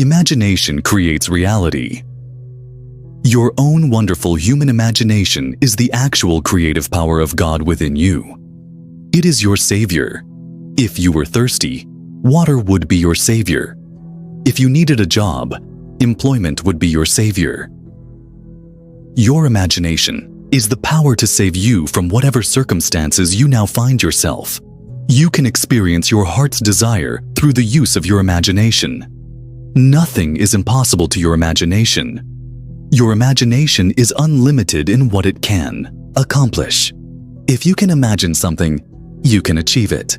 Imagination creates reality. Your own wonderful human imagination is the actual creative power of God within you. It is your savior. If you were thirsty, water would be your savior. If you needed a job, employment would be your savior. Your imagination is the power to save you from whatever circumstances you now find yourself. You can experience your heart's desire through the use of your imagination. Nothing is impossible to your imagination. Your imagination is unlimited in what it can accomplish. If you can imagine something, you can achieve it.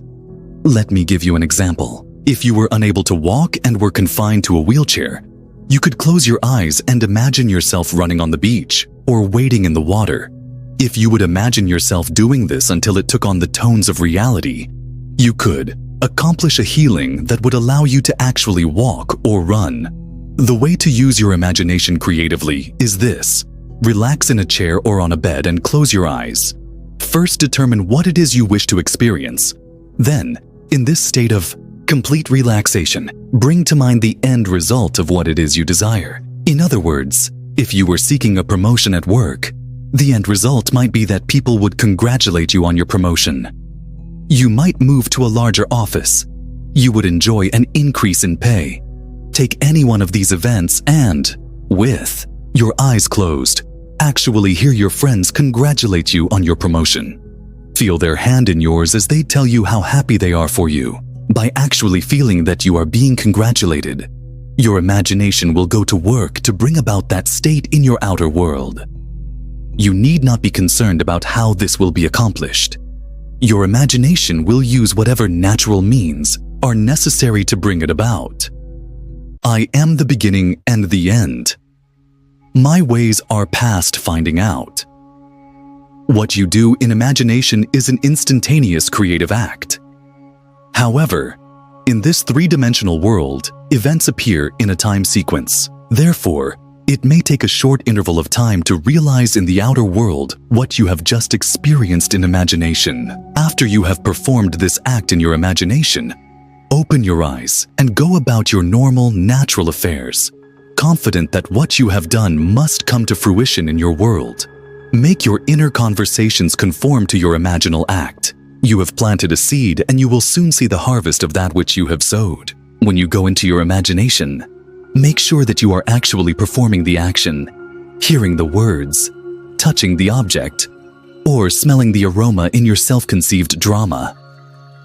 Let me give you an example. If you were unable to walk and were confined to a wheelchair, you could close your eyes and imagine yourself running on the beach or wading in the water. If you would imagine yourself doing this until it took on the tones of reality, you could accomplish a healing that would allow you to actually walk or run. The way to use your imagination creatively is this. Relax in a chair or on a bed and close your eyes. First, determine what it is you wish to experience. Then, in this state of complete relaxation, bring to mind the end result of what it is you desire. In other words, if you were seeking a promotion at work, the end result might be that people would congratulate you on your promotion. You might move to a larger office. You would enjoy an increase in pay. Take any one of these events and, with your eyes closed, actually hear your friends congratulate you on your promotion. Feel their hand in yours as they tell you how happy they are for you. By actually feeling that you are being congratulated, your imagination will go to work to bring about that state in your outer world. You need not be concerned about how this will be accomplished. Your imagination will use whatever natural means are necessary to bring it about. I am the beginning and the end. My ways are past finding out. What you do in imagination is an instantaneous creative act. However, in this three-dimensional world, events appear in a time sequence. Therefore, it may take a short interval of time to realize in the outer world what you have just experienced in imagination. After you have performed this act in your imagination, open your eyes and go about your normal, natural affairs, confident that what you have done must come to fruition in your world. Make your inner conversations conform to your imaginal act. You have planted a seed and you will soon see the harvest of that which you have sowed. When you go into your imagination, make sure that you are actually performing the action, hearing the words, touching the object, or smelling the aroma in your self-conceived drama.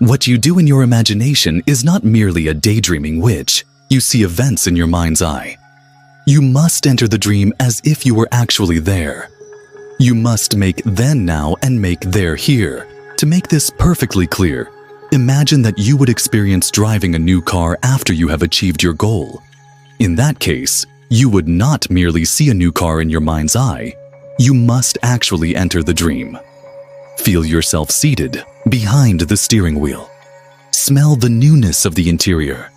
What you do in your imagination is not merely a daydreaming witch. You see events in your mind's eye. You must enter the dream as if you were actually there. You must make then now and make there here. To make this perfectly clear, imagine that you would experience driving a new car after you have achieved your goal. In that case, you would not merely see a new car in your mind's eye. You must actually enter the dream. Feel yourself seated behind the steering wheel. Smell the newness of the interior.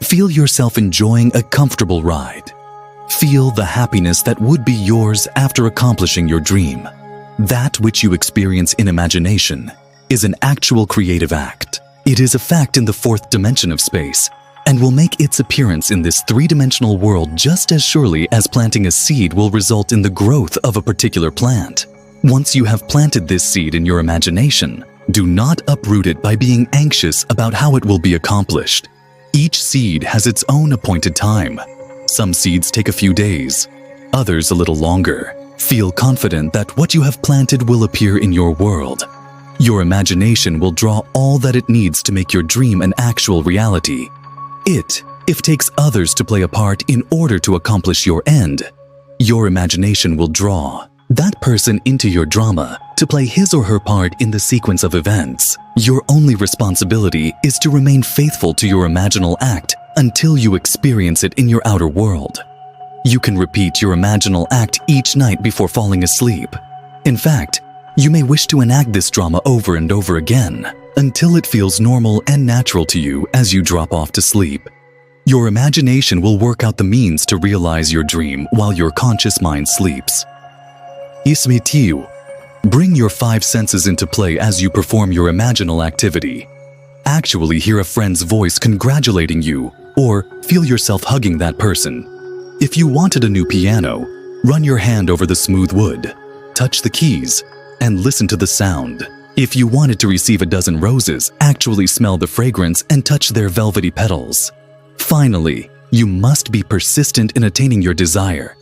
Feel yourself enjoying a comfortable ride. Feel the happiness that would be yours after accomplishing your dream. That which you experience in imagination is an actual creative act. It is a fact in the fourth dimension of space and will make its appearance in this three-dimensional world just as surely as planting a seed will result in the growth of a particular plant. Once you have planted this seed in your imagination, do not uproot it by being anxious about how it will be accomplished. Each seed has its own appointed time. Some seeds take a few days, others a little longer. Feel confident that what you have planted will appear in your world. Your imagination will draw all that it needs to make your dream an actual reality. If it takes others to play a part in order to accomplish your end, your imagination will draw that person into your drama to play his or her part in the sequence of events. Your only responsibility is to remain faithful to your imaginal act until you experience it in your outer world. You can repeat your imaginal act each night before falling asleep. In fact, you may wish to enact this drama over and over again until it feels normal and natural to you as you drop off to sleep. Your imagination will work out the means to realize your dream while your conscious mind sleeps. Ismitiu. Bring your five senses into play as you perform your imaginal activity. Actually hear a friend's voice congratulating you or feel yourself hugging that person. If you wanted a new piano, run your hand over the smooth wood, touch the keys, and listen to the sound. If you wanted to receive a dozen roses, actually smell the fragrance and touch their velvety petals. Finally, you must be persistent in attaining your desire.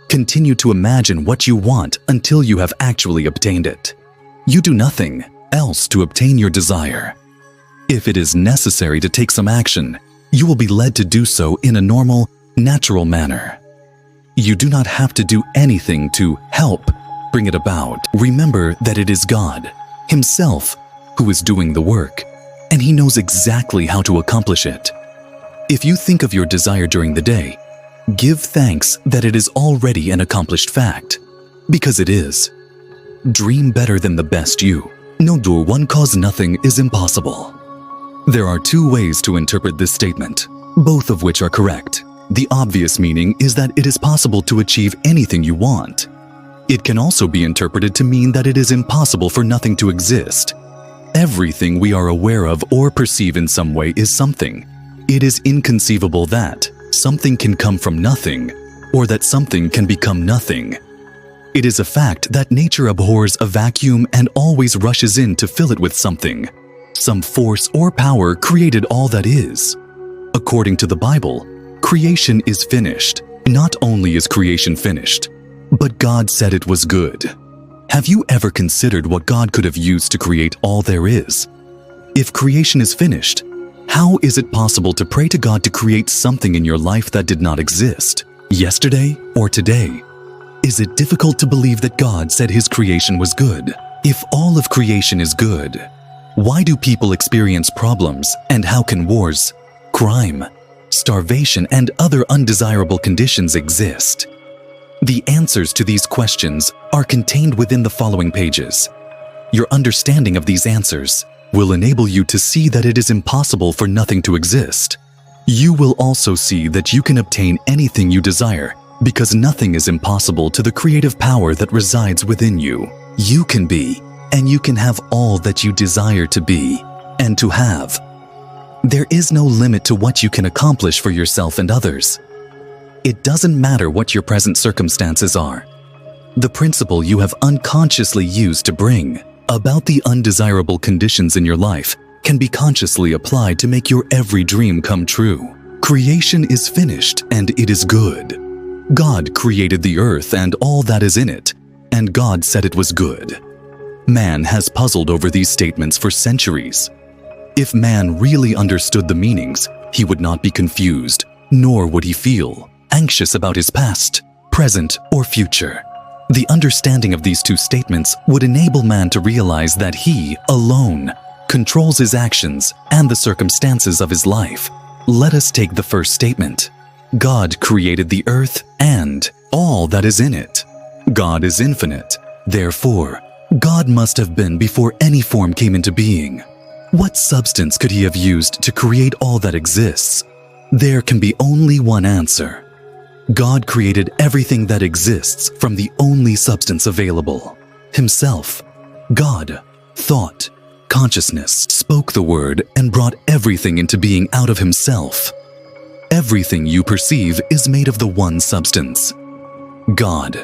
Continue to imagine what you want until you have actually obtained it. You do nothing else to obtain your desire. If it is necessary to take some action, you will be led to do so in a normal, natural manner. You do not have to do anything to help bring it about. Remember that it is God Himself who is doing the work, and He knows exactly how to accomplish it. If you think of your desire during the day, give thanks that it is already an accomplished fact, because it is. Dream better than the best you. No do one cause nothing is impossible. There are two ways to interpret this statement, both of which are correct. The obvious meaning is that it is possible to achieve anything you want. It can also be interpreted to mean that it is impossible for nothing to exist. Everything we are aware of or perceive in some way is something. It is inconceivable that something can come from nothing, or that something can become nothing. It is a fact that nature abhors a vacuum and always rushes in to fill it with something. Some force or power created all that is. According to the Bible, creation is finished. Not only is creation finished, but God said it was good. Have you ever considered what God could have used to create all there is? If creation is finished, how is it possible to pray to God to create something in your life that did not exist, yesterday or today? Is it difficult to believe that God said His creation was good? If all of creation is good, why do people experience problems, and how can wars, crime, starvation, and other undesirable conditions exist? The answers to these questions are contained within the following pages. Your understanding of these answers will enable you to see that it is impossible for nothing to exist. You will also see that you can obtain anything you desire because nothing is impossible to the creative power that resides within you. You can be, and you can have all that you desire to be and to have. There is no limit to what you can accomplish for yourself and others. It doesn't matter what your present circumstances are. The principle you have unconsciously used to bring about the undesirable conditions in your life can be consciously applied to make your every dream come true. Creation is finished and it is good. God created the earth and all that is in it, and God said it was good. Man has puzzled over these statements for centuries. If man really understood the meanings, he would not be confused, nor would he feel anxious about his past, present, or future. The understanding of these two statements would enable man to realize that he, alone, controls his actions and the circumstances of his life. Let us take the first statement. God created the earth and all that is in it. God is infinite. Therefore, God must have been before any form came into being. What substance could he have used to create all that exists? There can be only one answer. God created everything that exists from the only substance available, Himself. God, thought, consciousness, spoke the word and brought everything into being out of Himself. Everything you perceive is made of the one substance, God.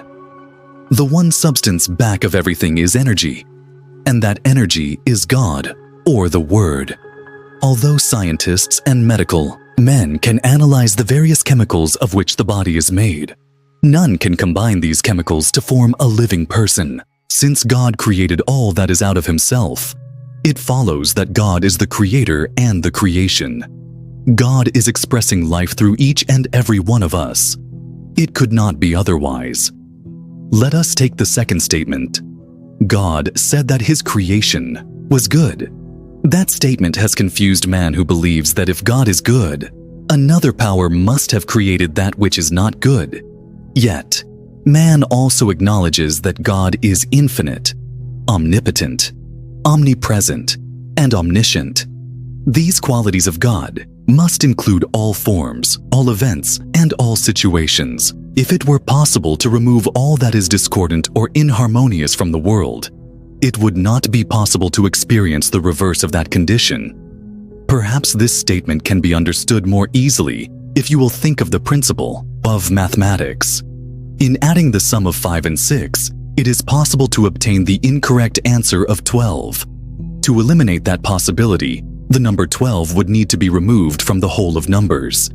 The one substance back of everything is energy, and that energy is God, or the Word. Although scientists and medical men can analyze the various chemicals of which the body is made, none can combine these chemicals to form a living person. Since God created all that is out of Himself, it follows that God is the creator and the creation. God is expressing life through each and every one of us. It could not be otherwise. Let us take the second statement. God said that His creation was good. That statement has confused man, who believes that if God is good, another power must have created that which is not good. Yet, man also acknowledges that God is infinite, omnipotent, omnipresent, and omniscient. These qualities of God must include all forms, all events, and all situations. If it were possible to remove all that is discordant or inharmonious from the world, it would not be possible to experience the reverse of that condition. Perhaps this statement can be understood more easily if you will think of the principle of mathematics. In adding the sum of 5 and 6, it is possible to obtain the incorrect answer of 12. To eliminate that possibility, the number 12 would need to be removed from the whole of numbers.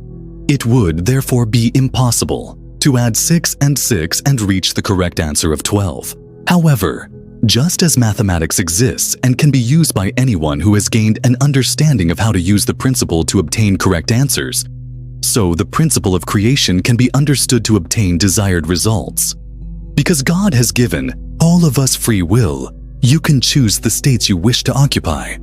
It would therefore be impossible to add 6 and 6 and reach the correct answer of 12. However, just as mathematics exists and can be used by anyone who has gained an understanding of how to use the principle to obtain correct answers, so the principle of creation can be understood to obtain desired results. Because God has given all of us free will, you can choose the states you wish to occupy.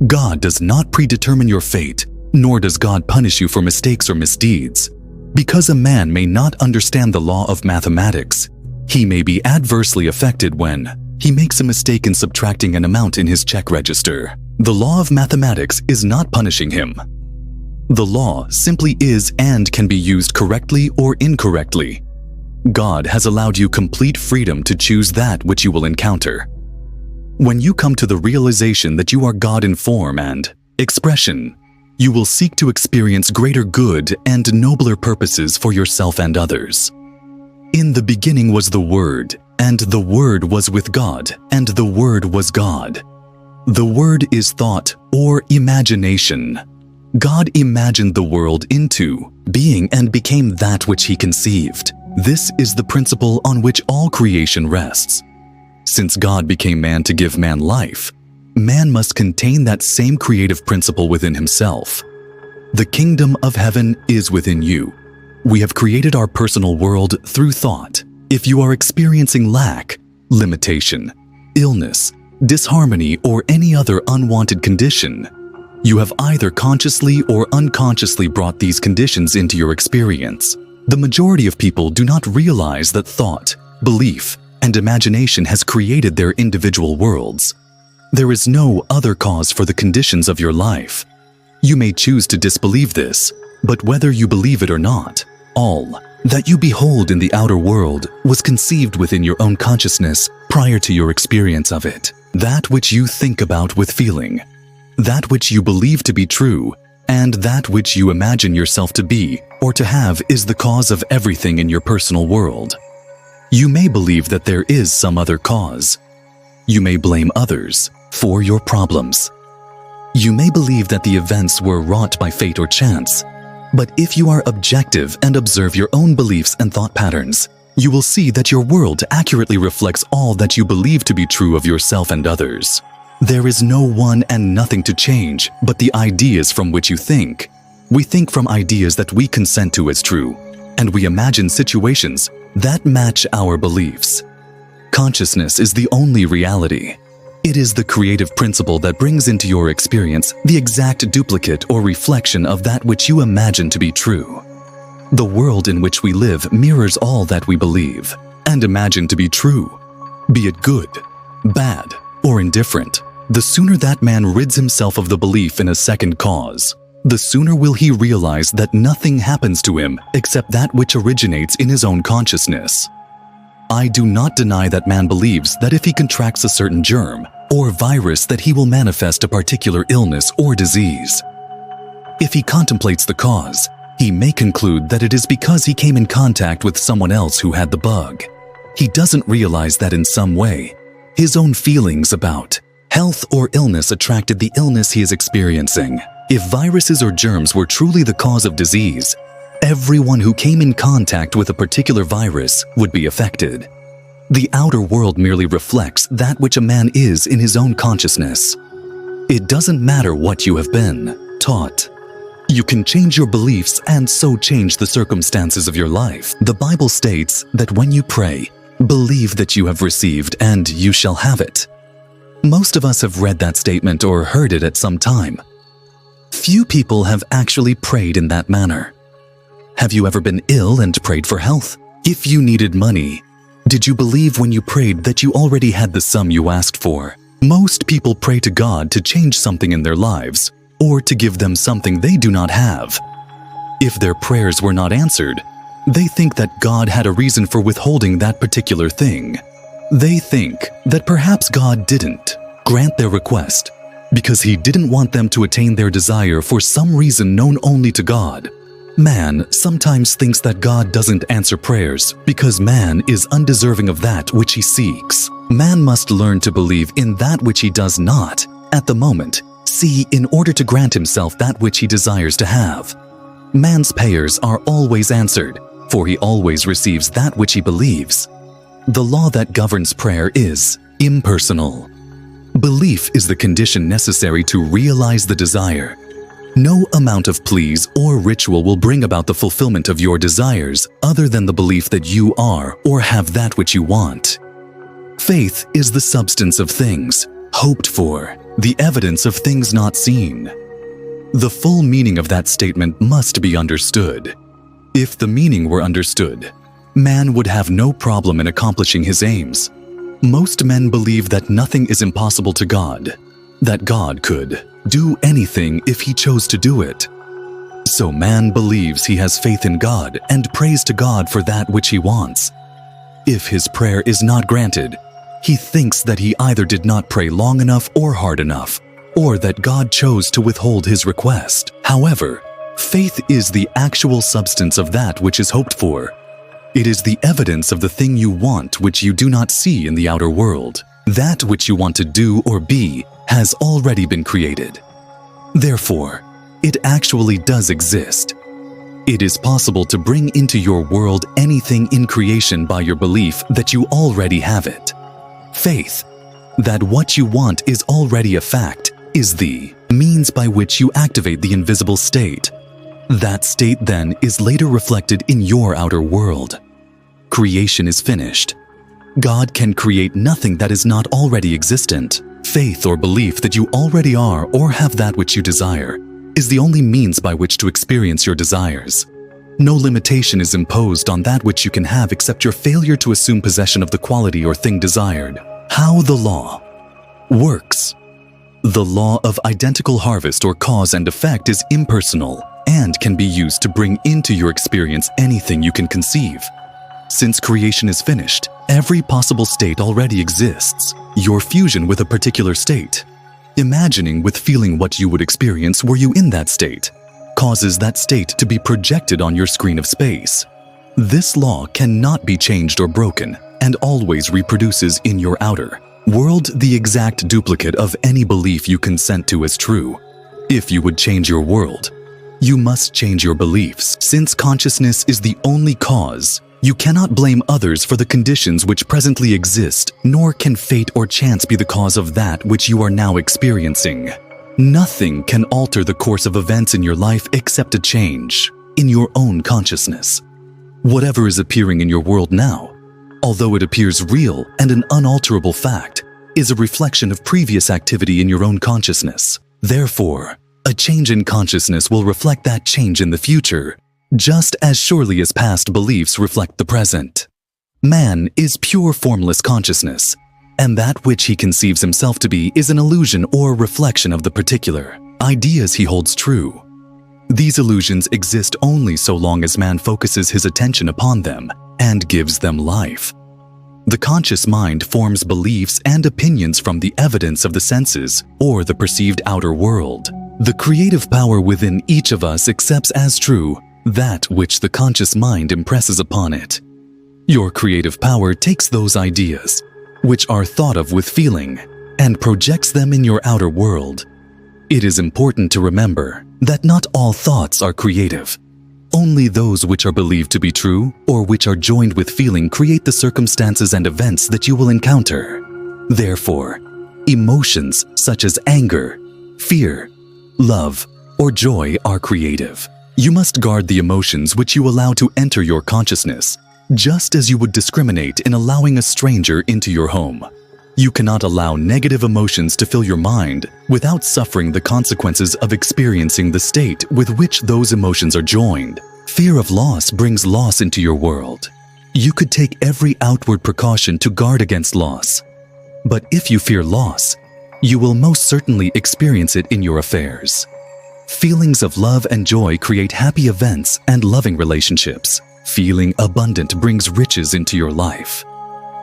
God does not predetermine your fate, nor does God punish you for mistakes or misdeeds. Because a man may not understand the law of mathematics, he may be adversely affected when he makes a mistake in subtracting an amount in his check register. The law of mathematics is not punishing him. The law simply is and can be used correctly or incorrectly. God has allowed you complete freedom to choose that which you will encounter. When you come to the realization that you are God in form and expression, you will seek to experience greater good and nobler purposes for yourself and others. In the beginning was the Word, and the Word was with God, and the Word was God. The Word is thought or imagination. God imagined the world into being and became that which He conceived. This is the principle on which all creation rests. Since God became man to give man life, man must contain that same creative principle within himself. The kingdom of heaven is within you. We have created our personal world through thought. If you are experiencing lack, limitation, illness, disharmony, or any other unwanted condition, you have either consciously or unconsciously brought these conditions into your experience. The majority of people do not realize that thought, belief, and imagination has created their individual worlds. There is no other cause for the conditions of your life. You may choose to disbelieve this, but whether you believe it or not, all that you behold in the outer world was conceived within your own consciousness prior to your experience of it. That which you think about with feeling, that which you believe to be true, and that which you imagine yourself to be or to have is the cause of everything in your personal world. You may believe that there is some other cause. You may blame others for your problems. You may believe that the events were wrought by fate or chance. But if you are objective and observe your own beliefs and thought patterns, you will see that your world accurately reflects all that you believe to be true of yourself and others. There is no one and nothing to change but the ideas from which you think. We think from ideas that we consent to as true, and we imagine situations that match our beliefs. Consciousness is the only reality. It is the creative principle that brings into your experience the exact duplicate or reflection of that which you imagine to be true. The world in which we live mirrors all that we believe and imagine to be true, be it good, bad, or indifferent. The sooner that man rids himself of the belief in a second cause, the sooner will he realize that nothing happens to him except that which originates in his own consciousness. I do not deny that man believes that if he contracts a certain germ or virus that he will manifest a particular illness or disease. If he contemplates the cause, he may conclude that it is because he came in contact with someone else who had the bug. He doesn't realize that in some way, his own feelings about health or illness attracted the illness he is experiencing. If viruses or germs were truly the cause of disease, everyone who came in contact with a particular virus would be affected. The outer world merely reflects that which a man is in his own consciousness. It doesn't matter what you have been taught. You can change your beliefs and so change the circumstances of your life. The Bible states that when you pray, believe that you have received and you shall have it. Most of us have read that statement or heard it at some time. Few people have actually prayed in that manner. Have you ever been ill and prayed for health? If you needed money, did you believe when you prayed that you already had the sum you asked for? Most people pray to God to change something in their lives or to give them something they do not have. If their prayers were not answered, they think that God had a reason for withholding that particular thing. They think that perhaps God didn't grant their request because he didn't want them to attain their desire for some reason known only to God. Man sometimes thinks that God doesn't answer prayers because man is undeserving of that which he seeks. Man must learn to believe in that which he does not, at the moment, see in order to grant himself that which he desires to have. Man's prayers are always answered, for he always receives that which he believes. The law that governs prayer is impersonal. Belief is the condition necessary to realize the desire. No amount of pleas or ritual will bring about the fulfillment of your desires other than the belief that you are or have that which you want. Faith is the substance of things hoped for, the evidence of things not seen. The full meaning of that statement must be understood. If the meaning were understood, man would have no problem in accomplishing his aims. Most men believe that nothing is impossible to God, that God could do anything if he chose to do it. So man believes he has faith in God and prays to God for that which he wants. If his prayer is not granted, he thinks that he either did not pray long enough or hard enough, or that God chose to withhold his request. However, faith is the actual substance of that which is hoped for. It is the evidence of the thing you want which you do not see in the outer world. That which you want to do or be has already been created. Therefore, it actually does exist. It is possible to bring into your world anything in creation by your belief that you already have it. Faith, that what you want is already a fact, is the means by which you activate the invisible state. That state then is later reflected in your outer world. Creation is finished. God can create nothing that is not already existent. Faith or belief that you already are or have that which you desire is the only means by which to experience your desires. No limitation is imposed on that which you can have except your failure to assume possession of the quality or thing desired. How the law works. The law of identical harvest or cause and effect is impersonal and can be used to bring into your experience anything you can conceive. Since creation is finished, every possible state already exists. Your fusion with a particular state, imagining with feeling what you would experience were you in that state, causes that state to be projected on your screen of space. This law cannot be changed or broken and always reproduces in your outer world the exact duplicate of any belief you consent to as true. If you would change your world, you must change your beliefs. Since consciousness is the only cause, you cannot blame others for the conditions which presently exist, nor can fate or chance be the cause of that which you are now experiencing. Nothing can alter the course of events in your life except a change in your own consciousness. Whatever is appearing in your world now, although it appears real and an unalterable fact, is a reflection of previous activity in your own consciousness. Therefore, a change in consciousness will reflect that change in the future, just as surely as past beliefs reflect the present. Man is pure formless consciousness, and that which he conceives himself to be is an illusion or reflection of the particular ideas he holds true. These illusions exist only so long as man focuses his attention upon them and gives them life. The conscious mind forms beliefs and opinions from the evidence of the senses or the perceived outer world. The creative power within each of us accepts as true that which the conscious mind impresses upon it. Your creative power takes those ideas, which are thought of with feeling, and projects them in your outer world. It is important to remember that not all thoughts are creative. Only those which are believed to be true or which are joined with feeling create the circumstances and events that you will encounter. Therefore, emotions such as anger, fear, love, or joy are creative. You must guard the emotions which you allow to enter your consciousness, just as you would discriminate in allowing a stranger into your home. You cannot allow negative emotions to fill your mind without suffering the consequences of experiencing the state with which those emotions are joined. Fear of loss brings loss into your world. You could take every outward precaution to guard against loss. But if you fear loss, you will most certainly experience it in your affairs. Feelings of love and joy create happy events and loving relationships. Feeling abundant brings riches into your life.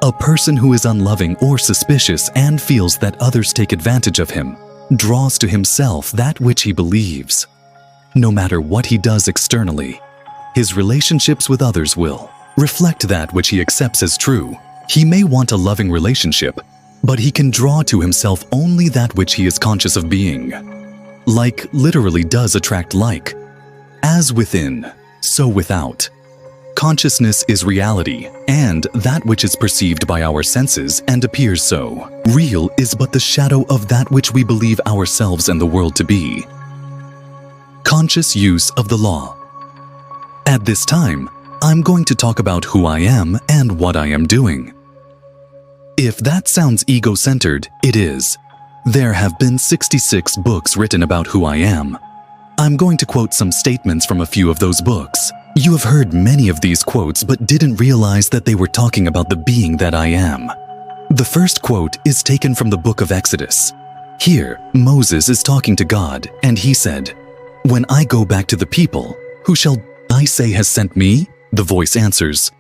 A person who is unloving or suspicious and feels that others take advantage of him draws to himself that which he believes. No matter what he does externally, his relationships with others will reflect that which he accepts as true. He may want a loving relationship, but he can draw to himself only that which he is conscious of being. Like literally does attract like. As within, so without. Consciousness is reality, and that which is perceived by our senses and appears so. Real is but the shadow of that which we believe ourselves and the world to be. Conscious use of the law. At this time, I'm going to talk about who I am and what I am doing. If that sounds ego-centered, it is. There have been 66 books written about who I am. I'm going to quote some statements from a few of those books. You have heard many of these quotes but didn't realize that they were talking about the being that I am. The first quote is taken from the book of Exodus. Here, Moses is talking to God, and he said, "When I go back to the people, who shall I say has sent me?" The voice answers,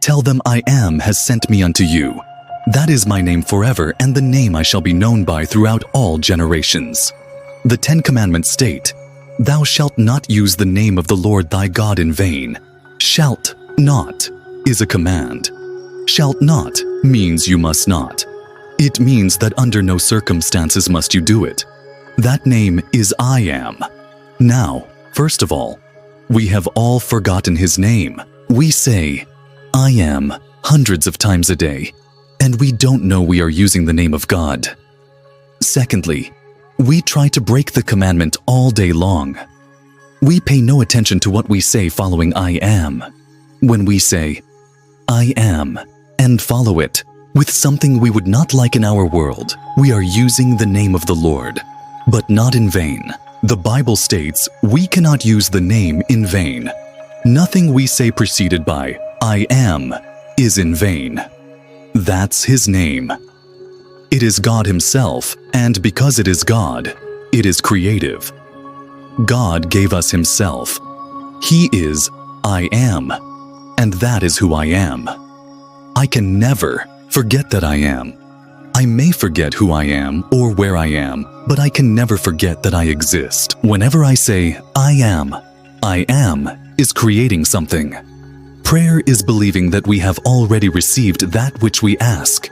"Tell them I am has sent me unto you. That is my name forever, and the name I shall be known by throughout all generations." The 10 Commandments state, "Thou shalt not use the name of the Lord thy God in vain." Shalt not is a command. Shalt not means you must not. It means that under no circumstances must you do it. That name is I am. Now, first of all, we have all forgotten his name. We say, I am, hundreds of times a day, and we don't know we are using the name of God. Secondly, we try to break the commandment all day long. We pay no attention to what we say following I am. When we say, I am, and follow it with something we would not like in our world, we are using the name of the Lord, but not in vain. The Bible states we cannot use the name in vain. Nothing we say preceded by I am is in vain. That's his name. It is God himself, and because it is God, it is creative. God gave us himself. He is I am, and that is who I am. I can never forget that I am. I may forget who I am or where I am, but I can never forget that I exist. Whenever I say I am is creating something. Prayer is believing that we have already received that which we ask.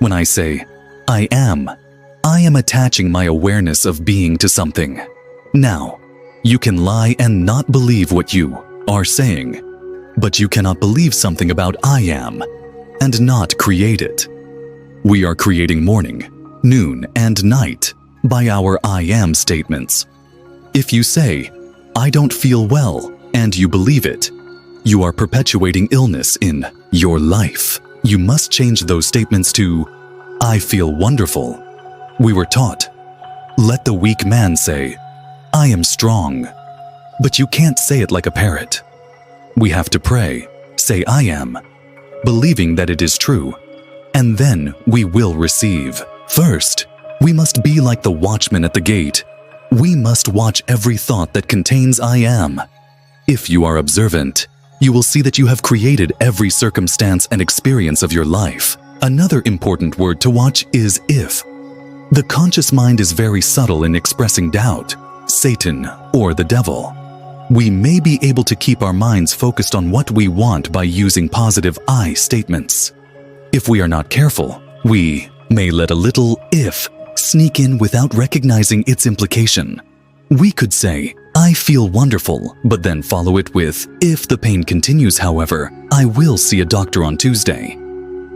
When I say I am attaching my awareness of being to something. Now, you can lie and not believe what you are saying, but you cannot believe something about I am and not create it. We are creating morning, noon, and night by our I am statements. If you say, I don't feel well, and you believe it, you are perpetuating illness in your life. You must change those statements to, I feel wonderful. We were taught, let the weak man say, I am strong. But you can't say it like a parrot. We have to pray, say I am, believing that it is true, and then we will receive. First, we must be like the watchman at the gate. We must watch every thought that contains I am. If you are observant, you will see that you have created every circumstance and experience of your life. Another important word to watch is if. The conscious mind is very subtle in expressing doubt, Satan, or the devil. We may be able to keep our minds focused on what we want by using positive I statements. If we are not careful, we may let a little if sneak in without recognizing its implication. We could say, I feel wonderful, but then follow it with, if the pain continues, however, I will see a doctor on Tuesday.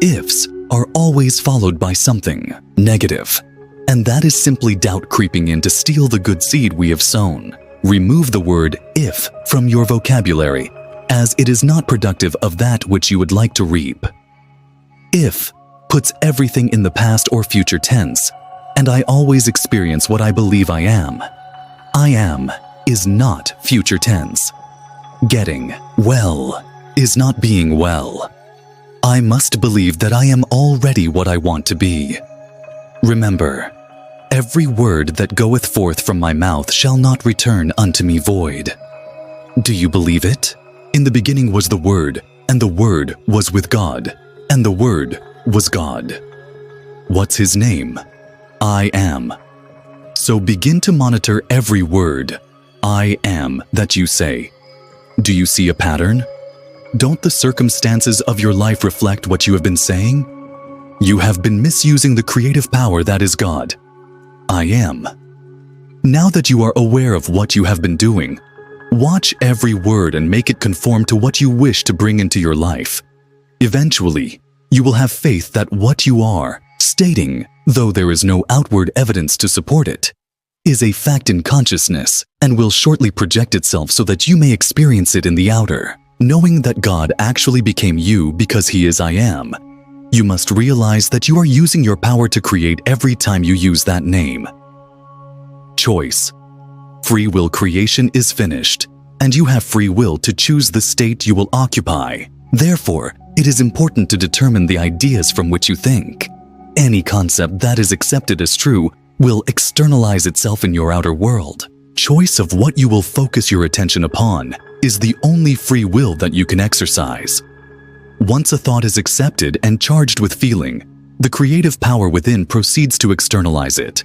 Ifs are always followed by something negative, and that is simply doubt creeping in to steal the good seed we have sown. Remove the word if from your vocabulary, as it is not productive of that which you would like to reap. If puts everything in the past or future tense, and I always experience what I believe I am. I am is not future tense. Getting well is not being well. I must believe that I am already what I want to be. Remember, every word that goeth forth from my mouth shall not return unto me void. Do you believe it? In the beginning was the Word, and the Word was with God, and the Word was God. What's his name? I am. So begin to monitor every word, I am, that you say. Do you see a pattern? Don't the circumstances of your life reflect what you have been saying? You have been misusing the creative power that is God. I am. Now that you are aware of what you have been doing, watch every word and make it conform to what you wish to bring into your life. Eventually, you will have faith that what you are stating, though there is no outward evidence to support it, is a fact in consciousness and will shortly project itself so that you may experience it in the outer. Knowing that God actually became you because He is I am, you must realize that you are using your power to create every time you use that name. Choice. Free will creation is finished, and you have free will to choose the state you will occupy. Therefore, it is important to determine the ideas from which you think. Any concept that is accepted as true will externalize itself in your outer world. Choice of what you will focus your attention upon is the only free will that you can exercise. Once a thought is accepted and charged with feeling, the creative power within proceeds to externalize it.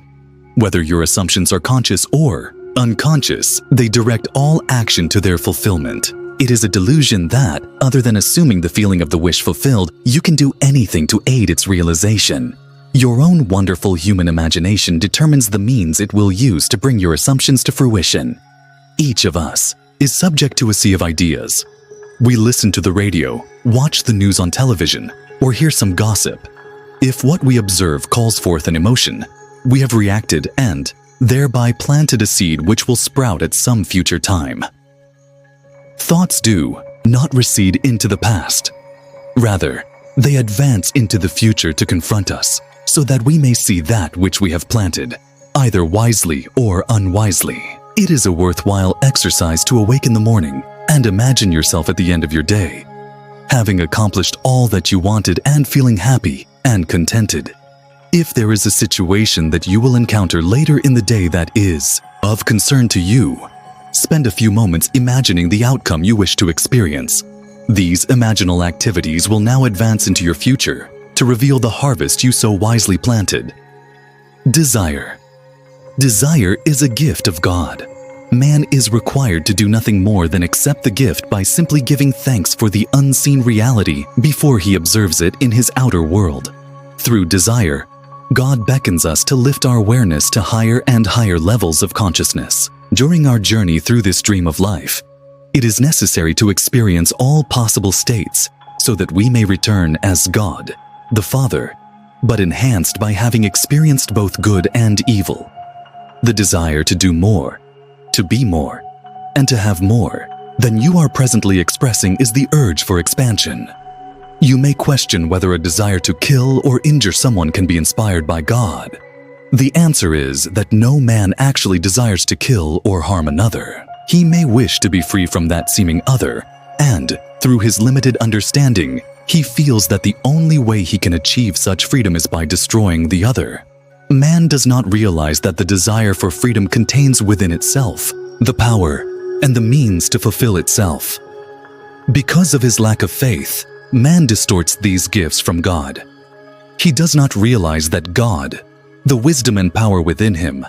Whether your assumptions are conscious or unconscious, they direct all action to their fulfillment. It is a delusion that, other than assuming the feeling of the wish fulfilled, you can do anything to aid its realization. Your own wonderful human imagination determines the means it will use to bring your assumptions to fruition. Each of us is subject to a sea of ideas. We listen to the radio, watch the news on television, or hear some gossip. If what we observe calls forth an emotion, we have reacted and, thereby planted a seed which will sprout at some future time. Thoughts do not recede into the past. Rather, they advance into the future to confront us, so that we may see that which we have planted, either wisely or unwisely. It is a worthwhile exercise to awake in the morning and imagine yourself at the end of your day, having accomplished all that you wanted and feeling happy and contented. If there is a situation that you will encounter later in the day that is of concern to you, spend a few moments imagining the outcome you wish to experience. These imaginal activities will now advance into your future to reveal the harvest you so wisely planted. Desire. Desire is a gift of God. Man is required to do nothing more than accept the gift by simply giving thanks for the unseen reality before he observes it in his outer world. Through desire, God beckons us to lift our awareness to higher and higher levels of consciousness. During our journey through this stream of life, it is necessary to experience all possible states so that we may return as God, the Father, but enhanced by having experienced both good and evil. The desire to do more, to be more, and to have more than you are presently expressing is the urge for expansion. You may question whether a desire to kill or injure someone can be inspired by God. The answer is that no man actually desires to kill or harm another. He may wish to be free from that seeming other, and, through his limited understanding, he feels that the only way he can achieve such freedom is by destroying the other. Man does not realize that the desire for freedom contains within itself the power and the means to fulfill itself. Because of his lack of faith, man distorts these gifts from God. He does not realize that God, the wisdom and power within him,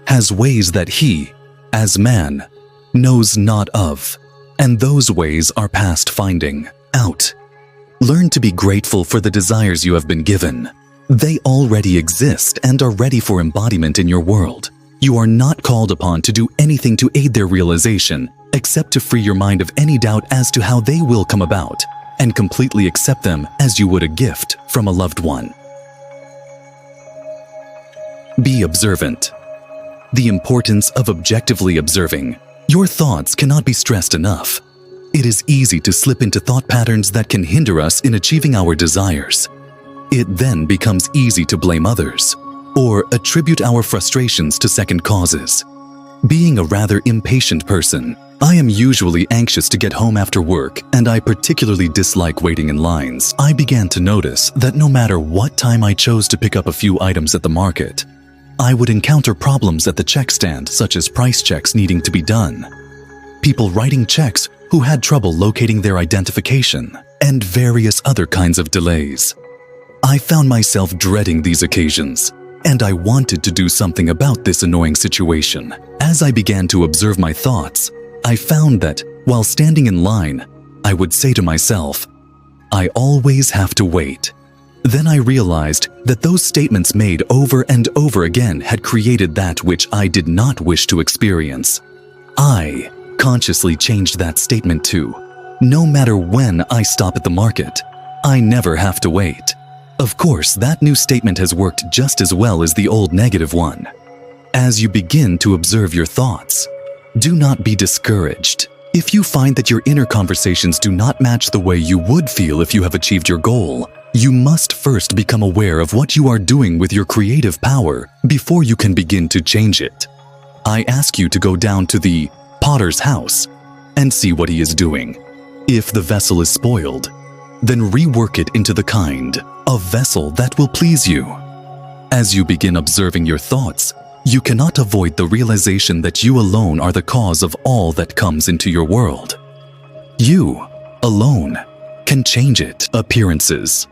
has ways that he, as man, knows not of, and those ways are past finding out. Learn to be grateful for the desires you have been given. They already exist and are ready for embodiment in your world. You are not called upon to do anything to aid their realization, except to free your mind of any doubt as to how they will come about, and completely accept them as you would a gift from a loved one. Be observant. The importance of objectively observing. Your thoughts cannot be stressed enough. It is easy to slip into thought patterns that can hinder us in achieving our desires. It then becomes easy to blame others, or attribute our frustrations to second causes. Being a rather impatient person, I am usually anxious to get home after work, and I particularly dislike waiting in lines. I began to notice that no matter what time I chose to pick up a few items at the market, I would encounter problems at the check stand, such as price checks needing to be done, people writing checks who had trouble locating their identification, and various other kinds of delays. I found myself dreading these occasions, and I wanted to do something about this annoying situation. As I began to observe my thoughts, I found that while standing in line, I would say to myself, "I always have to wait." Then I realized that those statements made over and over again had created that which I did not wish to experience. I consciously changed that statement to, "No matter when I stop at the market, I never have to wait." Of course, that new statement has worked just as well as the old negative one. As you begin to observe your thoughts, do not be discouraged. If you find that your inner conversations do not match the way you would feel if you have achieved your goal, you must first become aware of what you are doing with your creative power before you can begin to change it. I ask you to go down to the potter's house and see what he is doing. If the vessel is spoiled, then rework it into the kind of vessel that will please you. As you begin observing your thoughts, you cannot avoid the realization that you alone are the cause of all that comes into your world. You, alone, can change it. Appearances.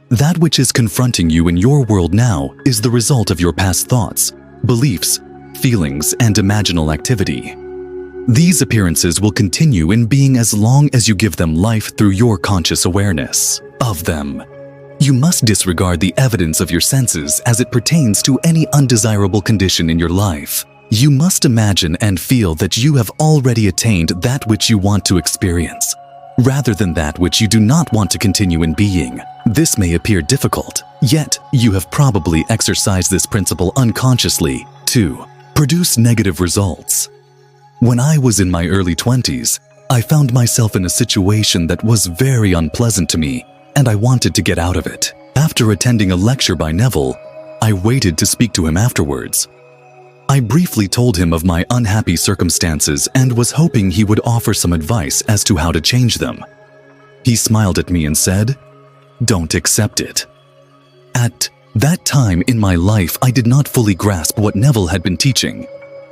That which is confronting you in your world now is the result of your past thoughts, beliefs, feelings, and imaginal activity. These appearances will continue in being as long as you give them life through your conscious awareness of them. You must disregard the evidence of your senses as it pertains to any undesirable condition in your life. You must imagine and feel that you have already attained that which you want to experience, rather than that which you do not want to continue in being. This may appear difficult, yet you have probably exercised this principle unconsciously to produce negative results. When I was in my early 20s, I found myself in a situation that was very unpleasant to me, and I wanted to get out of it. After attending a lecture by Neville, I waited to speak to him afterwards. I briefly told him of my unhappy circumstances and was hoping he would offer some advice as to how to change them. He smiled at me and said, "Don't accept it." At that time in my life, I did not fully grasp what Neville had been teaching.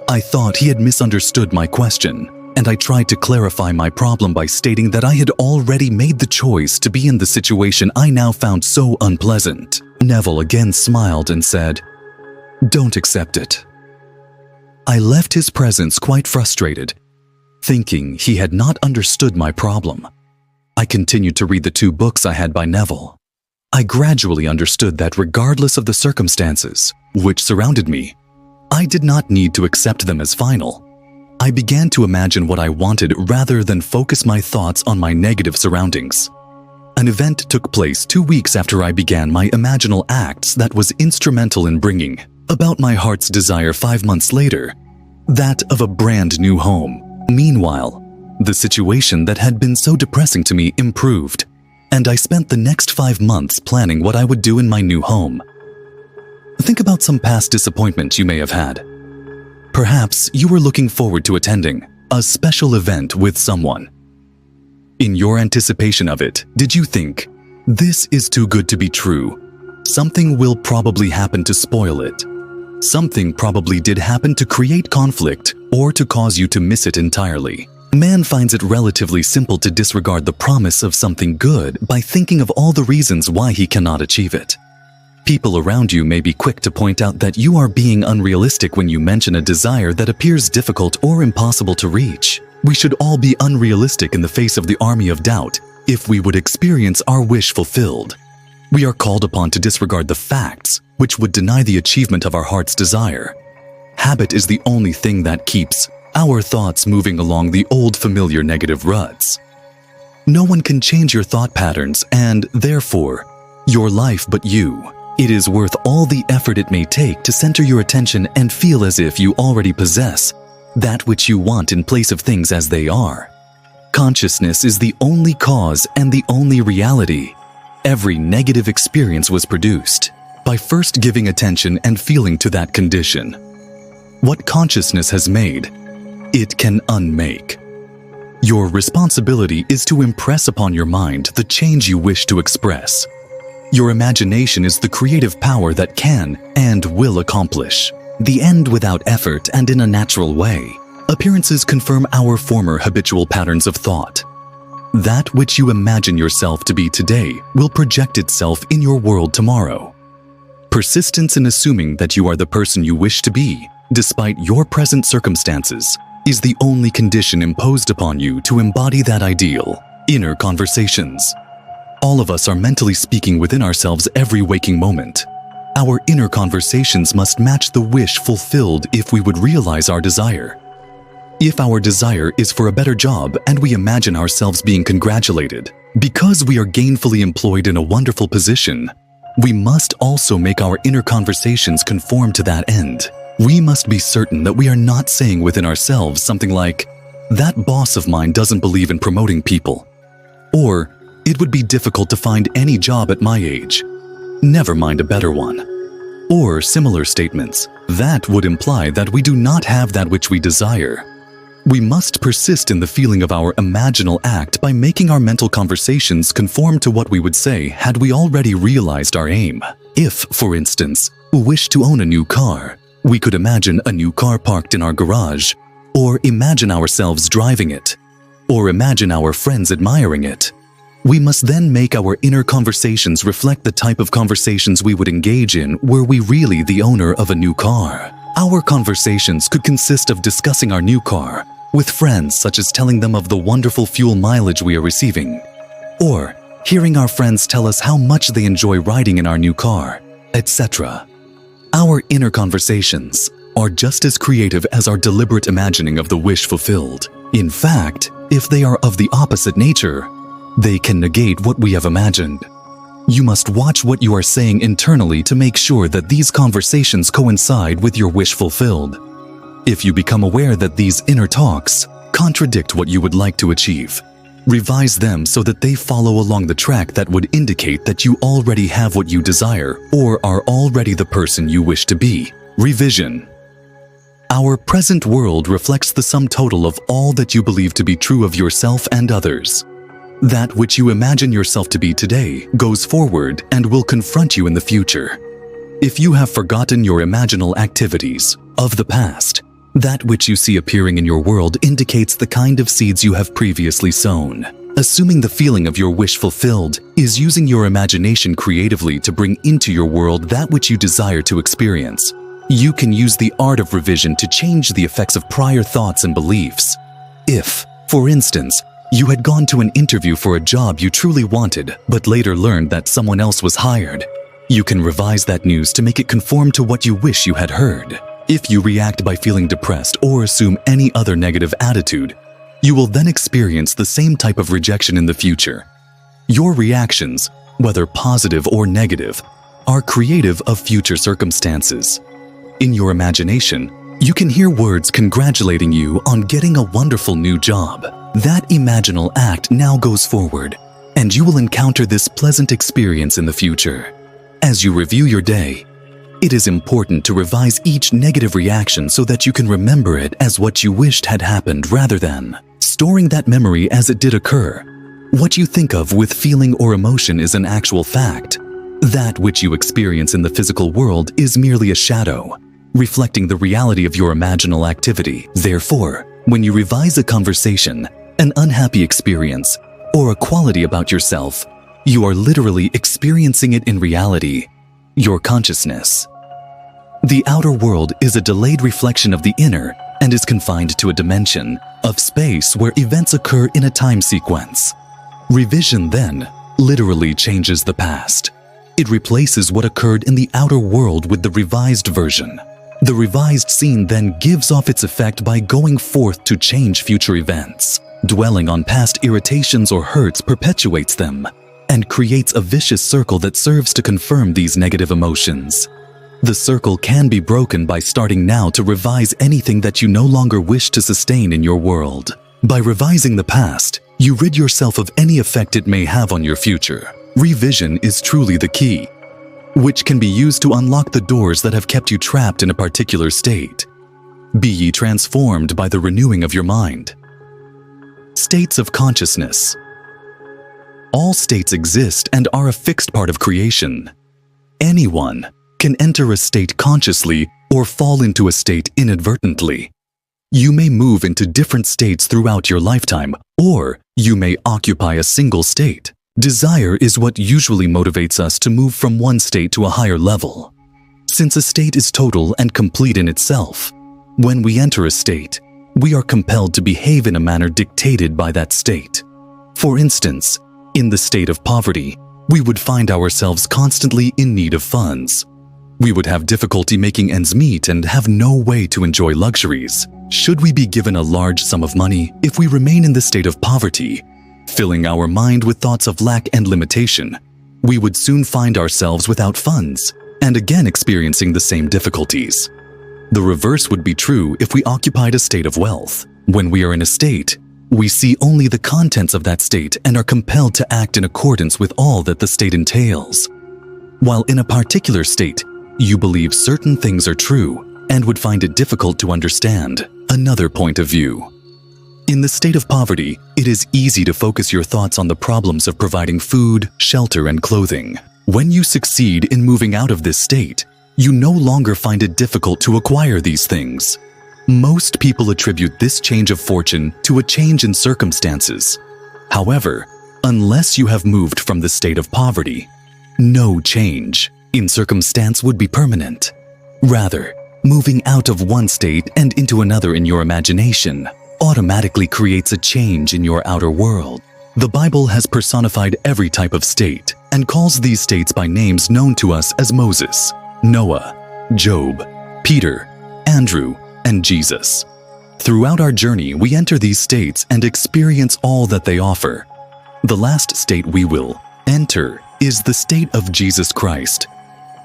I thought he had misunderstood my question, and I tried to clarify my problem by stating that I had already made the choice to be in the situation I now found so unpleasant. Neville again smiled and said, "Don't accept it." I left his presence quite frustrated, thinking he had not understood my problem. I continued to read the 2 books I had by Neville. I gradually understood that regardless of the circumstances which surrounded me, I did not need to accept them as final. I began to imagine what I wanted rather than focus my thoughts on my negative surroundings. An event took place 2 weeks after I began my imaginal acts that was instrumental in bringing about my heart's desire 5 months later, that of a brand new home. Meanwhile, the situation that had been so depressing to me improved, and I spent the next 5 months planning what I would do in my new home. Think about some past disappointment you may have had. Perhaps you were looking forward to attending a special event with someone. In your anticipation of it, did you think, "This is too good to be true. Something will probably happen to spoil it. Something probably did happen to create conflict or to cause you to miss it entirely." Man finds it relatively simple to disregard the promise of something good by thinking of all the reasons why he cannot achieve it. People around you may be quick to point out that you are being unrealistic when you mention a desire that appears difficult or impossible to reach. We should all be unrealistic in the face of the army of doubt if we would experience our wish fulfilled. We are called upon to disregard the facts which would deny the achievement of our heart's desire. Habit is the only thing that keeps our thoughts moving along the old familiar negative ruts. No one can change your thought patterns and, therefore, your life but you. It is worth all the effort it may take to center your attention and feel as if you already possess that which you want in place of things as they are. Consciousness is the only cause and the only reality. Every negative experience was produced by first giving attention and feeling to that condition. What consciousness has made, it can unmake. Your responsibility is to impress upon your mind the change you wish to express. Your imagination is the creative power that can and will accomplish the end without effort and in a natural way. Appearances confirm our former habitual patterns of thought. That which you imagine yourself to be today will project itself in your world tomorrow. Persistence in assuming that you are the person you wish to be, despite your present circumstances, is the only condition imposed upon you to embody that ideal. Inner conversations. All of us are mentally speaking within ourselves every waking moment. Our inner conversations must match the wish fulfilled if we would realize our desire. If our desire is for a better job and we imagine ourselves being congratulated because we are gainfully employed in a wonderful position, we must also make our inner conversations conform to that end. We must be certain that we are not saying within ourselves something like, "That boss of mine doesn't believe in promoting people," or "It would be difficult to find any job at my age. Never mind a better one," or similar statements. That would imply that we do not have that which we desire. We must persist in the feeling of our imaginal act by making our mental conversations conform to what we would say had we already realized our aim. If, for instance, we wish to own a new car, we could imagine a new car parked in our garage, or imagine ourselves driving it, or imagine our friends admiring it. We must then make our inner conversations reflect the type of conversations we would engage in were we really the owner of a new car. Our conversations could consist of discussing our new car with friends, such as telling them of the wonderful fuel mileage we are receiving, or hearing our friends tell us how much they enjoy riding in our new car, etc. Our inner conversations are just as creative as our deliberate imagining of the wish fulfilled. In fact, if they are of the opposite nature, they can negate what we have imagined. You must watch what you are saying internally to make sure that these conversations coincide with your wish fulfilled. If you become aware that these inner talks contradict what you would like to achieve, revise them so that they follow along the track that would indicate that you already have what you desire or are already the person you wish to be. Revision. Our present world reflects the sum total of all that you believe to be true of yourself and others. That which you imagine yourself to be today goes forward and will confront you in the future. If you have forgotten your imaginal activities of the past, that which you see appearing in your world indicates the kind of seeds you have previously sown. Assuming the feeling of your wish fulfilled is using your imagination creatively to bring into your world that which you desire to experience. You can use the art of revision to change the effects of prior thoughts and beliefs. If, for instance, you had gone to an interview for a job you truly wanted, but later learned that someone else was hired, you can revise that news to make it conform to what you wish you had heard. If you react by feeling depressed or assume any other negative attitude, you will then experience the same type of rejection in the future. Your reactions, whether positive or negative, are creative of future circumstances. In your imagination, you can hear words congratulating you on getting a wonderful new job. That imaginal act now goes forward, and you will encounter this pleasant experience in the future. As you review your day, it is important to revise each negative reaction so that you can remember it as what you wished had happened rather than storing that memory as it did occur. What you think of with feeling or emotion is an actual fact. That which you experience in the physical world is merely a shadow, reflecting the reality of your imaginal activity. Therefore, when you revise a conversation, an unhappy experience, or a quality about yourself, you are literally experiencing it in reality, your consciousness. The outer world is a delayed reflection of the inner and is confined to a dimension of space where events occur in a time sequence. Revision, then, literally changes the past. It replaces what occurred in the outer world with the revised version. The revised scene then gives off its effect by going forth to change future events. Dwelling on past irritations or hurts perpetuates them and creates a vicious circle that serves to confirm these negative emotions. The circle can be broken by starting now to revise anything that you no longer wish to sustain in your world. By revising the past, you rid yourself of any effect it may have on your future. Revision is truly the key, which can be used to unlock the doors that have kept you trapped in a particular state. Be ye transformed by the renewing of your mind. States of consciousness. All states exist and are a fixed part of creation. Anyone can enter a state consciously or fall into a state inadvertently. You may move into different states throughout your lifetime, or you may occupy a single state. Desire is what usually motivates us to move from one state to a higher level. Since a state is total and complete in itself, when we enter a state, we are compelled to behave in a manner dictated by that state. For instance, in the state of poverty, we would find ourselves constantly in need of funds. We would have difficulty making ends meet and have no way to enjoy luxuries. Should we be given a large sum of money if we remain in the state of poverty, filling our mind with thoughts of lack and limitation, we would soon find ourselves without funds and again experiencing the same difficulties. The reverse would be true if we occupied a state of wealth. When we are in a state, we see only the contents of that state and are compelled to act in accordance with all that the state entails. While in a particular state, you believe certain things are true and would find it difficult to understand another point of view. In the state of poverty, it is easy to focus your thoughts on the problems of providing food, shelter, and clothing. When you succeed in moving out of this state, you no longer find it difficult to acquire these things. Most people attribute this change of fortune to a change in circumstances. However, unless you have moved from the state of poverty, no change in circumstance would be permanent. Rather, moving out of one state and into another in your imagination automatically creates a change in your outer world. The Bible has personified every type of state and calls these states by names known to us as Moses, Noah, Job, Peter, Andrew, and Jesus. Throughout our journey, we enter these states and experience all that they offer. The last state we will enter is the state of Jesus Christ.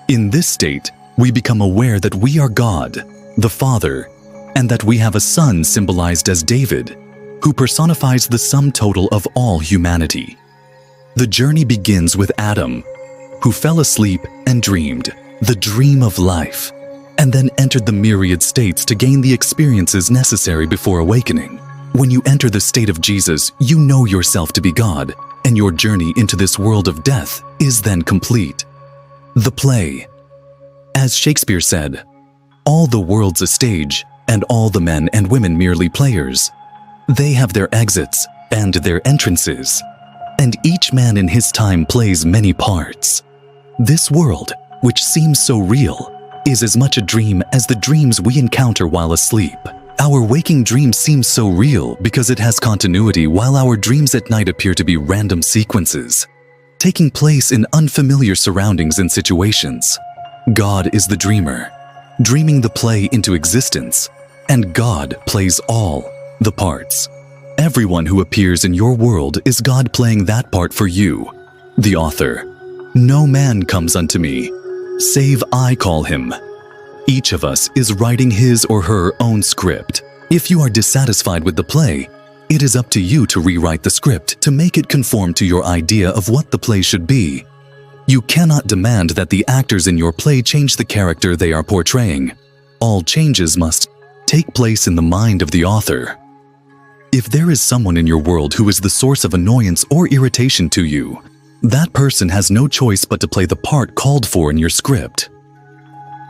In this state, we become aware that we are God, the Father, and that we have a Son symbolized as David, who personifies the sum total of all humanity. The journey begins with Adam, who fell asleep and dreamed the dream of life, and then entered the myriad states to gain the experiences necessary before awakening. When you enter the state of Jesus, you know yourself to be God, and your journey into this world of death is then complete. The play. As Shakespeare said, "All the world's a stage, and all the men and women merely players. They have their exits and their entrances, and each man in his time plays many parts." This world, which seems so real, is as much a dream as the dreams we encounter while asleep. Our waking dream seems so real because it has continuity, while our dreams at night appear to be random sequences, taking place in unfamiliar surroundings and situations. God is the dreamer, dreaming the play into existence, and God plays all the parts. Everyone who appears in your world is God playing that part for you. The author. "No man comes unto me, save I call him." Each of us is writing his or her own script. If you are dissatisfied with the play, it is up to you to rewrite the script to make it conform to your idea of what the play should be. You cannot demand that the actors in your play change the character they are portraying. All changes must take place in the mind of the author. If there is someone in your world who is the source of annoyance or irritation to you, that person has no choice but to play the part called for in your script.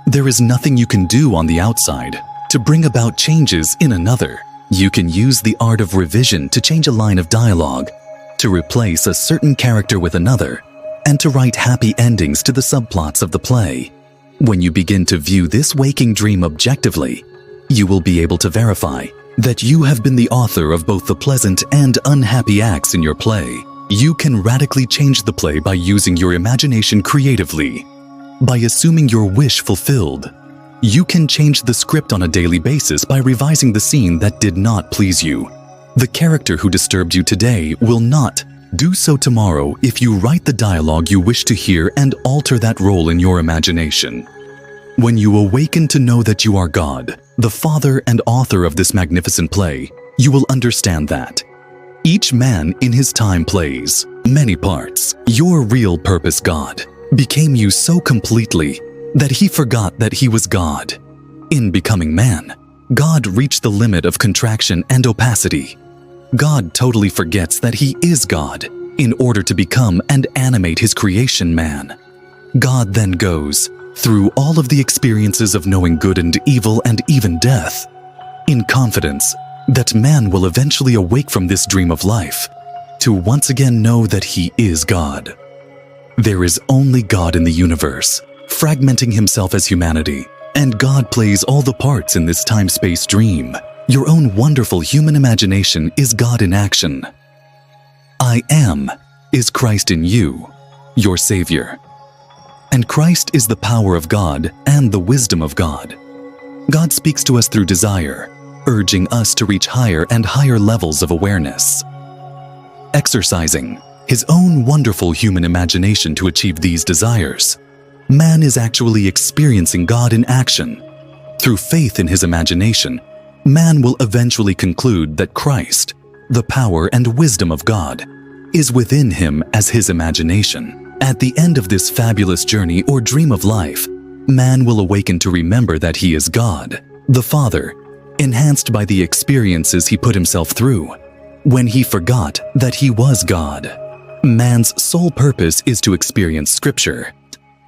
There is nothing you can do on the outside to bring about changes in another. You can use the art of revision to change a line of dialogue, to replace a certain character with another, and to write happy endings to the subplots of the play. When you begin to view this waking dream objectively, you will be able to verify that you have been the author of both the pleasant and unhappy acts in your play. You can radically change the play by using your imagination creatively. By assuming your wish fulfilled, you can change the script on a daily basis by revising the scene that did not please you. The character who disturbed you today will not do so tomorrow if you write the dialogue you wish to hear and alter that role in your imagination. When you awaken to know that you are God, the Father and author of this magnificent play, you will understand that each man in his time plays many parts. Your real purpose, God, became you so completely that he forgot that he was God. In becoming man, God reached the limit of contraction and opacity. God totally forgets that he is God in order to become and animate his creation man. God then goes through all of the experiences of knowing good and evil and even death, in confidence that man will eventually awake from this dream of life to once again know that he is God. There is only God in the universe, fragmenting himself as humanity, and God plays all the parts in this time-space dream. Your own wonderful human imagination is God in action. I am is Christ in you, your Savior. And Christ is the power of God and the wisdom of God. God speaks to us through desire, urging us to reach higher and higher levels of awareness. Exercising his own wonderful human imagination to achieve these desires, man is actually experiencing God in action. Through faith in his imagination, man will eventually conclude that Christ, the power and wisdom of God, is within him as his imagination. At the end of this fabulous journey or dream of life, man will awaken to remember that he is God, the Father, enhanced by the experiences he put himself through, when he forgot that he was God. Man's sole purpose is to experience Scripture,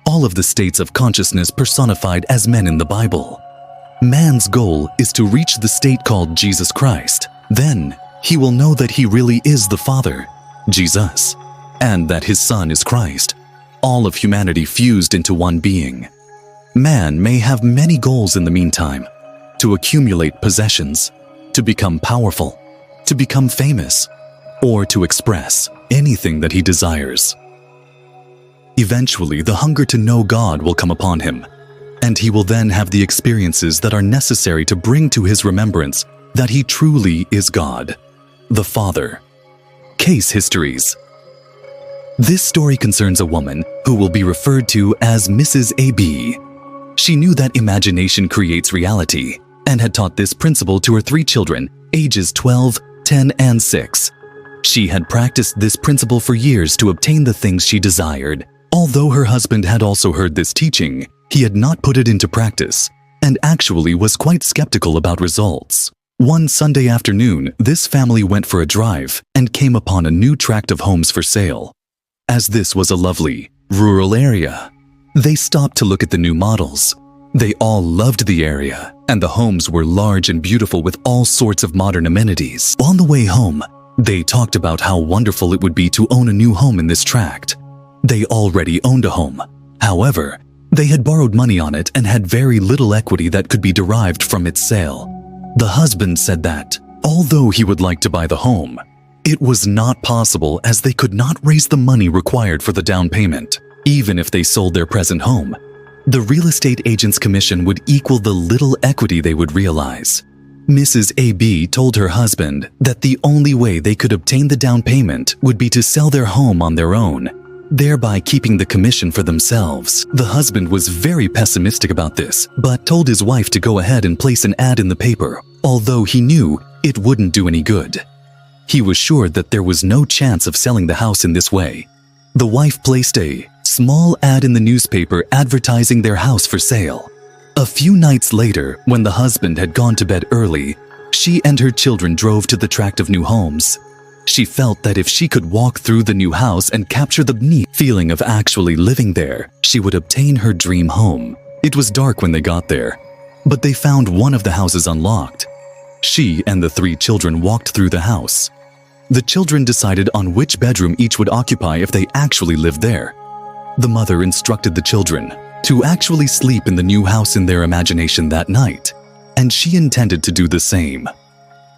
all of the states of consciousness personified as men in the Bible. Man's goal is to reach the state called Jesus Christ. Then he will know that he really is the Father, Jesus, and that his Son is Christ, all of humanity fused into one being. Man may have many goals in the meantime: to accumulate possessions, to become powerful, to become famous, or to express anything that he desires. Eventually, the hunger to know God will come upon him, and he will then have the experiences that are necessary to bring to his remembrance that he truly is God, the Father. Case histories. This story concerns a woman who will be referred to as Mrs. A.B. She knew that imagination creates reality and had taught this principle to her 3 children, ages 12, 10, and 6. She had practiced this principle for years to obtain the things she desired. Although her husband had also heard this teaching, he had not put it into practice and actually was quite skeptical about results. One Sunday afternoon, this family went for a drive and came upon a new tract of homes for sale. As this was a lovely, rural area, they stopped to look at the new models. They all loved the area, and the homes were large and beautiful with all sorts of modern amenities. On the way home, they talked about how wonderful it would be to own a new home in this tract. They already owned a home. However, they had borrowed money on it and had very little equity that could be derived from its sale. The husband said that, although he would like to buy the home, it was not possible as they could not raise the money required for the down payment. Even if they sold their present home, the real estate agent's commission would equal the little equity they would realize. Mrs. A.B. told her husband that the only way they could obtain the down payment would be to sell their home on their own, thereby keeping the commission for themselves. The husband was very pessimistic about this, but told his wife to go ahead and place an ad in the paper, although he knew it wouldn't do any good. He was sure that there was no chance of selling the house in this way. The wife placed a small ad in the newspaper advertising their house for sale. A few nights later, when the husband had gone to bed early, she and her children drove to the tract of new homes. She felt that if she could walk through the new house and capture the neat feeling of actually living there, she would obtain her dream home. It was dark when they got there, but they found one of the houses unlocked. She and the 3 children walked through the house. The children decided on which bedroom each would occupy if they actually lived there. The mother instructed the children to actually sleep in the new house in their imagination that night, and she intended to do the same.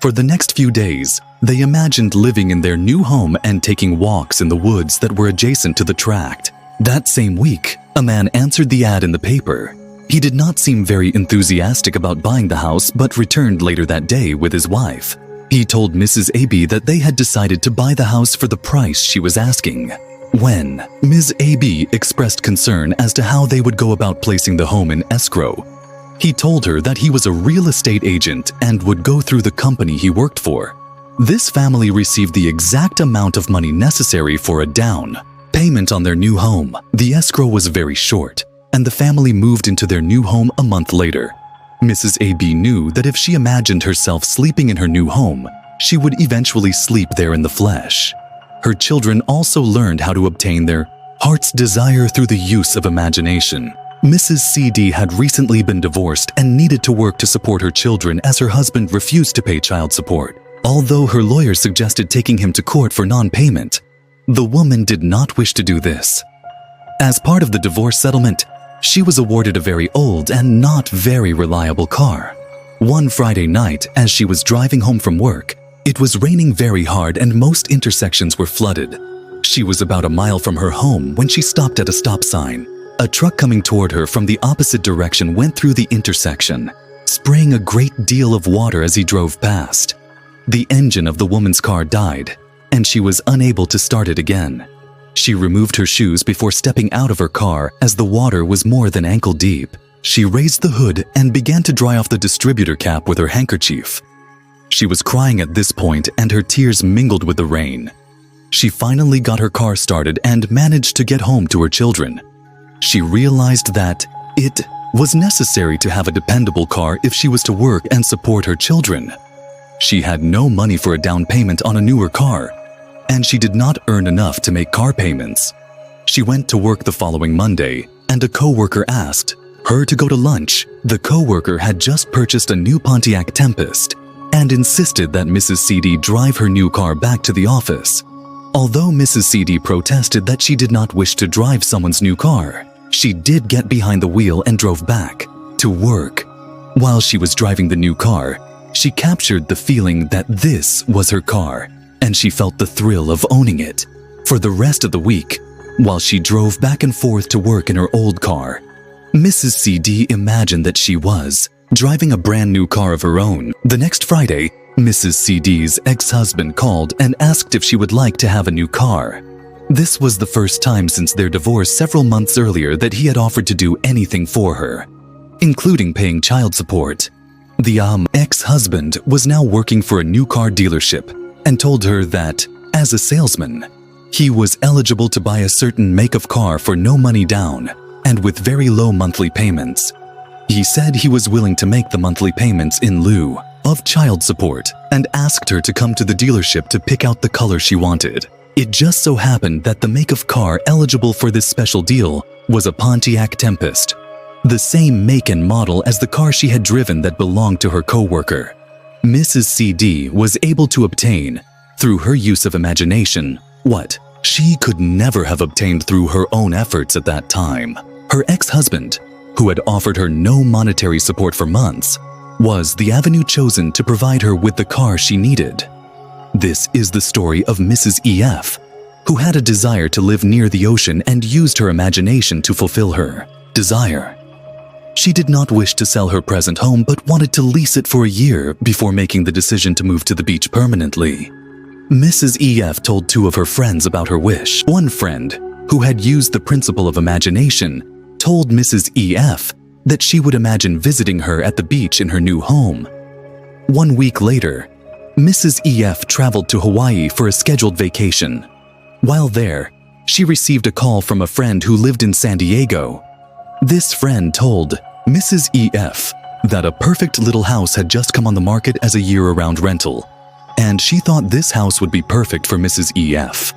For the next few days, they imagined living in their new home and taking walks in the woods that were adjacent to the tract. That same week, a man answered the ad in the paper. He did not seem very enthusiastic about buying the house, but returned later that day with his wife. He told Mrs. A.B. that they had decided to buy the house for the price she was asking. When Ms. A.B. expressed concern as to how they would go about placing the home in escrow, he told her that he was a real estate agent and would go through the company he worked for. This family received the exact amount of money necessary for a down payment on their new home. The escrow was very short, and the family moved into their new home a month later. Mrs. A.B. knew that if she imagined herself sleeping in her new home, she would eventually sleep there in the flesh. Her children also learned how to obtain their heart's desire through the use of imagination. Mrs. C.D. had recently been divorced and needed to work to support her children as her husband refused to pay child support. Although her lawyer suggested taking him to court for non-payment, the woman did not wish to do this. As part of the divorce settlement, She was awarded a very old and not very reliable car. One Friday night, as she was driving home from work, it was raining very hard and most intersections were flooded. She was about a mile from her home when she stopped at a stop sign. A truck coming toward her from the opposite direction went through the intersection, spraying a great deal of water as he drove past. The engine of the woman's car died, and she was unable to start it again. She removed her shoes before stepping out of her car as the water was more than ankle deep. She raised the hood and began to dry off the distributor cap with her handkerchief. She was crying at this point and her tears mingled with the rain. She finally got her car started and managed to get home to her children. She realized that it was necessary to have a dependable car if she was to work and support her children. She had no money for a down payment on a newer car, and she did not earn enough to make car payments. She went to work the following Monday, and a co-worker asked her to go to lunch. The co-worker had just purchased a new Pontiac Tempest and insisted that Mrs. CD drive her new car back to the office. Although Mrs. CD protested that she did not wish to drive someone's new car, she did get behind the wheel and drove back to work. While she was driving the new car, she captured the feeling that this was her car, and she felt the thrill of owning it. For the rest of the week, while she drove back and forth to work in her old car, Mrs. CD imagined that she was driving a brand new car of her own. The next Friday, Mrs. CD's ex-husband called and asked if she would like to have a new car. This was the first time since their divorce several months earlier that he had offered to do anything for her, including paying child support. The ex-husband was now working for a new car dealership and told her that, as a salesman, he was eligible to buy a certain make of car for no money down and with very low monthly payments. He said he was willing to make the monthly payments in lieu of child support and asked her to come to the dealership to pick out the color she wanted. It just so happened that the make of car eligible for this special deal was a Pontiac Tempest, the same make and model as the car she had driven that belonged to her co-worker. Mrs. CD was able to obtain, through her use of imagination, what she could never have obtained through her own efforts at that time. Her ex-husband, who had offered her no monetary support for months, was the avenue chosen to provide her with the car she needed. This is the story of Mrs. EF, who had a desire to live near the ocean and used her imagination to fulfill her desire. She did not wish to sell her present home but wanted to lease it for a year before making the decision to move to the beach permanently. Mrs. EF told two of her friends about her wish. One friend, who had used the principle of imagination, told Mrs. EF that she would imagine visiting her at the beach in her new home. 1 week later, Mrs. EF traveled to Hawaii for a scheduled vacation. While there, she received a call from a friend who lived in San Diego. This friend told Mrs. EF that a perfect little house had just come on the market as a year-round rental, and she thought this house would be perfect for Mrs. EF.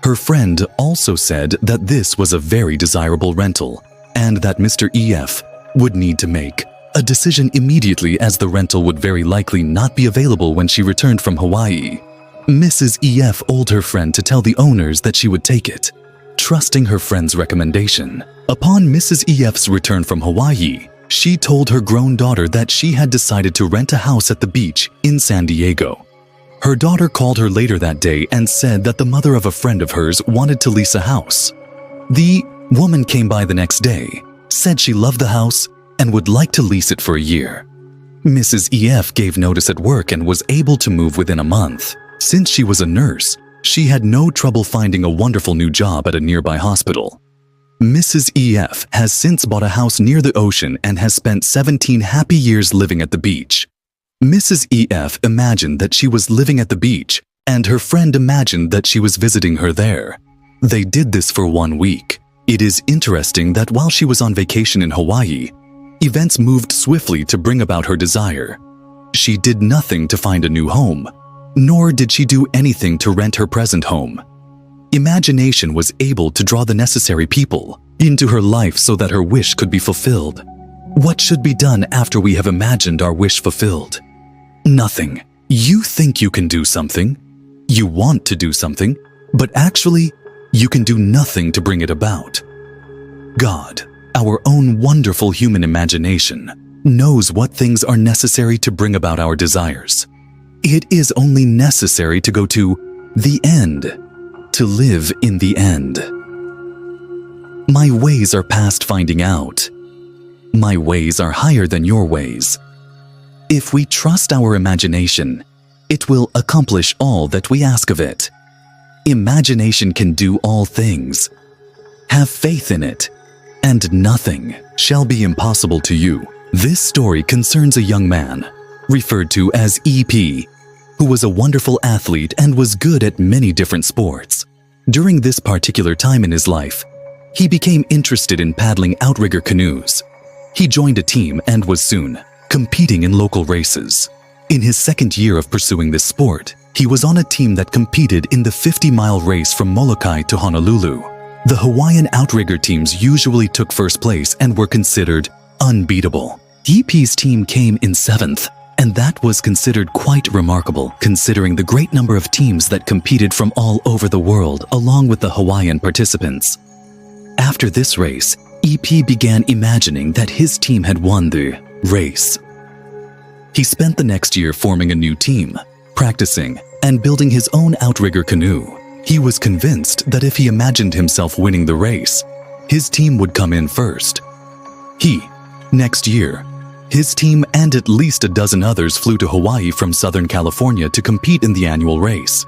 Her friend also said that this was a very desirable rental, and that Mr. EF would need to make a decision immediately as the rental would very likely not be available when she returned from Hawaii. Mrs. EF told her friend to tell the owners that she would take it, trusting her friend's recommendation. Upon Mrs. EF's return from Hawaii, she told her grown daughter that she had decided to rent a house at the beach in San Diego. Her daughter called her later that day and said that the mother of a friend of hers wanted to lease a house. The woman came by the next day, said she loved the house and would like to lease it for a year. Mrs. EF gave notice at work and was able to move within a month. Since she was a nurse, she had no trouble finding a wonderful new job at a nearby hospital. Mrs. EF has since bought a house near the ocean and has spent 17 happy years living at the beach. Mrs. EF imagined that she was living at the beach, and her friend imagined that she was visiting her there. They did this for 1 week. It is interesting that while she was on vacation in Hawaii, events moved swiftly to bring about her desire. She did nothing to find a new home, nor did she do anything to rent her present home. Imagination was able to draw the necessary people into her life so that her wish could be fulfilled. What should be done after we have imagined our wish fulfilled? Nothing. You think you can do something, you want to do something, but actually, you can do nothing to bring it about. God Our own wonderful human imagination knows what things are necessary to bring about our desires. It is only necessary to go to the end, to live in the end. My ways are past finding out. My ways are higher than your ways. If we trust our imagination, it will accomplish all that we ask of it. Imagination can do all things. Have faith in it, and nothing shall be impossible to you. This story concerns a young man, referred to as EP, who was a wonderful athlete and was good at many different sports. During this particular time in his life, he became interested in paddling outrigger canoes. He joined a team and was soon competing in local races. In his second year of pursuing this sport, he was on a team that competed in the 50-mile race from Molokai to Honolulu. The Hawaiian outrigger teams usually took first place and were considered unbeatable. EP's team came in 7th, and that was considered quite remarkable considering the great number of teams that competed from all over the world along with the Hawaiian participants. After this race, EP began imagining that his team had won the race. He spent the next year forming a new team, practicing, and building his own outrigger canoe. He was convinced that if he imagined himself winning the race, his team would come in first. Next year, his team and at least a dozen others flew to Hawaii from Southern California to compete in the annual race.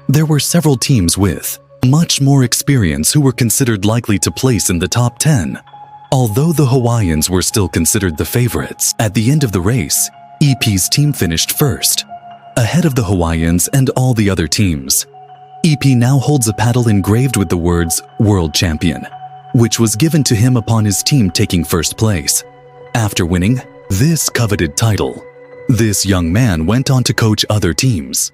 There were several teams with much more experience who were considered likely to place in the top 10. Although the Hawaiians were still considered the favorites, at the end of the race, EP's team finished first, ahead of the Hawaiians and all the other teams. EP now holds a paddle engraved with the words World Champion, which was given to him upon his team taking first place. After winning this coveted title, this young man went on to coach other teams.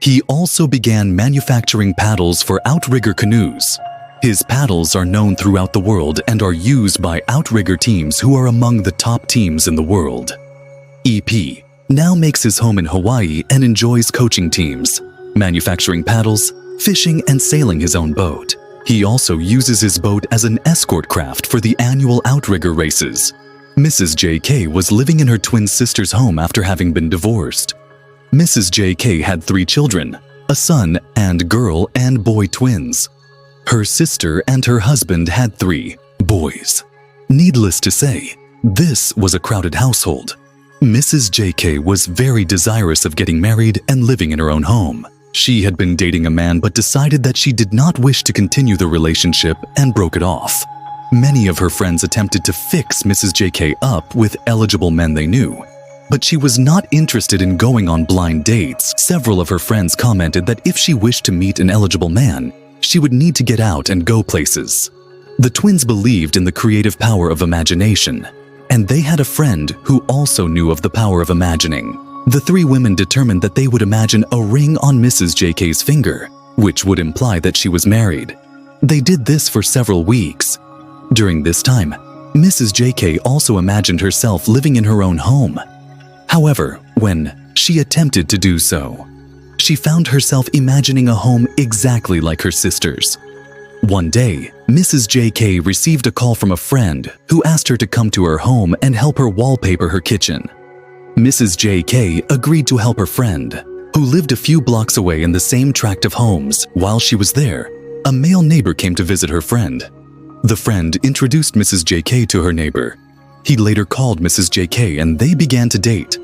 He also began manufacturing paddles for outrigger canoes. His paddles are known throughout the world and are used by outrigger teams who are among the top teams in the world. EP now makes his home in Hawaii and enjoys coaching teams, manufacturing paddles, fishing, and sailing his own boat. He also uses his boat as an escort craft for the annual outrigger races. Mrs. JK was living in her twin sister's home after having been divorced. Mrs. JK had 3 children, a son and girl and boy twins. Her sister and her husband had 3 boys. Needless to say, this was a crowded household. Mrs. JK was very desirous of getting married and living in her own home. She had been dating a man but decided that she did not wish to continue the relationship and broke it off. Many of her friends attempted to fix Mrs. JK up with eligible men they knew, but she was not interested in going on blind dates. Several of her friends commented that if she wished to meet an eligible man, she would need to get out and go places. The twins believed in the creative power of imagination, and they had a friend who also knew of the power of imagining. The 3 women determined that they would imagine a ring on Mrs. JK's finger, which would imply that she was married. They did this for several weeks. During this time, Mrs. JK also imagined herself living in her own home. However, when she attempted to do so, she found herself imagining a home exactly like her sister's. One day, Mrs. JK received a call from a friend who asked her to come to her home and help her wallpaper her kitchen. Mrs. JK agreed to help her friend, who lived a few blocks away in the same tract of homes. While she was there, a male neighbor came to visit her friend. The friend introduced Mrs. JK to her neighbor. He later called Mrs. JK and they began to date.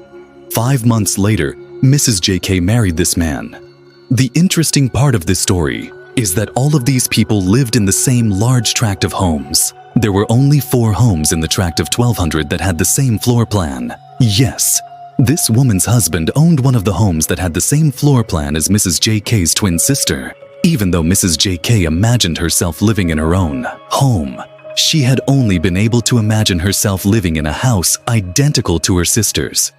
5 months later, Mrs. JK married this man. The interesting part of this story is that all of these people lived in the same large tract of homes. There were only 4 homes in the tract of 1,200 that had the same floor plan. Yes, this woman's husband owned one of the homes that had the same floor plan as Mrs. JK's twin sister. Even though Mrs. JK imagined herself living in her own home, she had only been able to imagine herself living in a house identical to her sister's.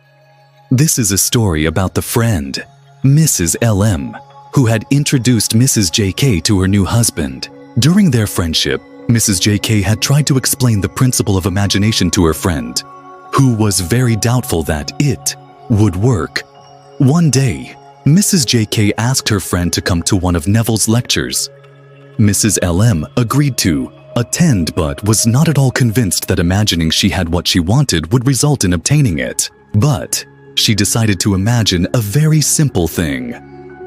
This is a story about the friend, Mrs. LM, who had introduced Mrs. JK to her new husband. During their friendship, Mrs. JK had tried to explain the principle of imagination to her friend, who was very doubtful that it would work. One day, Mrs. JK asked her friend to come to one of Neville's lectures. Mrs. LM agreed to, attend but was not at all convinced that imagining she had what she wanted would result in obtaining it. But she decided to imagine a very simple thing: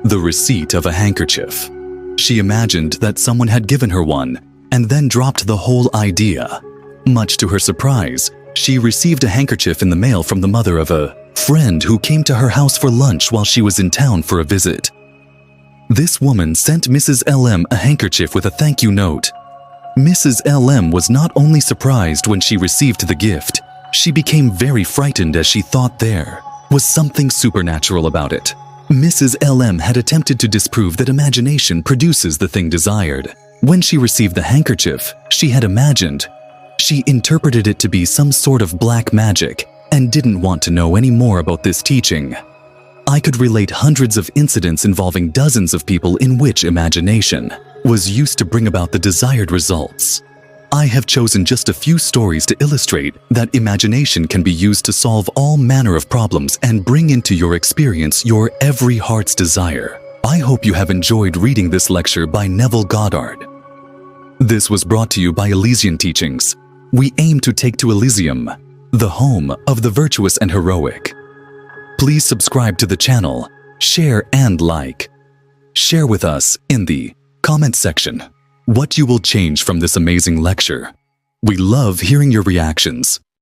the receipt of a handkerchief. She imagined that someone had given her one and then dropped the whole idea. Much to her surprise, she received a handkerchief in the mail from the mother of a friend who came to her house for lunch while she was in town for a visit. This woman sent Mrs. LM a handkerchief with a thank you note. Mrs. LM was not only surprised when she received the gift, she became very frightened as she thought there was something supernatural about it. Mrs. LM had attempted to disprove that imagination produces the thing desired. When she received the handkerchief she had imagined, she interpreted it to be some sort of black magic and didn't want to know any more about this teaching. I could relate hundreds of incidents involving dozens of people in which imagination was used to bring about the desired results. I have chosen just a few stories to illustrate that imagination can be used to solve all manner of problems and bring into your experience your every heart's desire. I hope you have enjoyed reading this lecture by Neville Goddard. This was brought to you by Elysian Teachings. We aim to take to Elysium, the home of the virtuous and heroic. Please subscribe to the channel, share and like. Share with us in the comment section what you will change from this amazing lecture. We love hearing your reactions.